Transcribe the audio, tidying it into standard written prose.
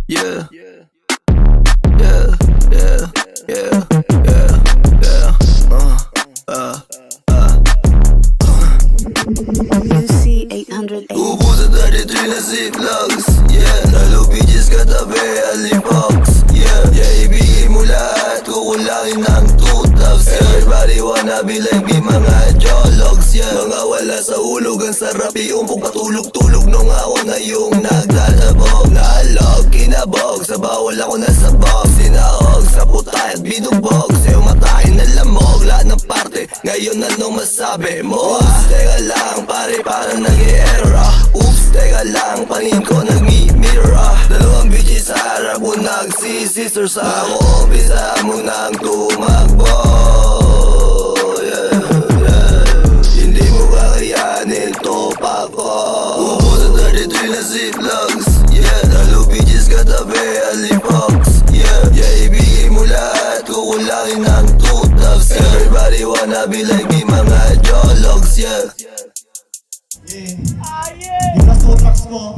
Yeah. Yeah. Yeah. Yeah. Yeah. Yeah. UC 808. Ubo sa 33 na ziplogs. Yeah. Lalo bitches katabi, alipox. Yeah. Yeah, ibigay mo lahat, kukulangin ng 2,000. Everybody wanna be like me, mga jologs. Yeah. Mga wala sa hulog, ang sarap iumpong patulog-tulog nung ako na yung nagtatabog. Nalog, kinabog, sa bawal ako nasa box. Sinahog sa puta at binugbog. Sa'yo matahin na lamog, lahat ng parte. Ngayon anong masabi mo? Oops, teka lang, pare parang nag-i-era. Oops, teka lang, paningin ko nag-mi-mirror. Dalawang bitches sa harap ko nagsisisor sa ako. Umpisa mo nang tumakbo. Yeah, yeah. Hindi mo kakayanin to pa ko. Ubo sa 33 na ziplogs. Yeah, lalo bitches katabi, alipox. Yeah, yeah, ibigay mo lahat, kukulangin ng 2,000. Everybody wanna be like me, mga jologs. Yeah. Yung last 2 tracks ko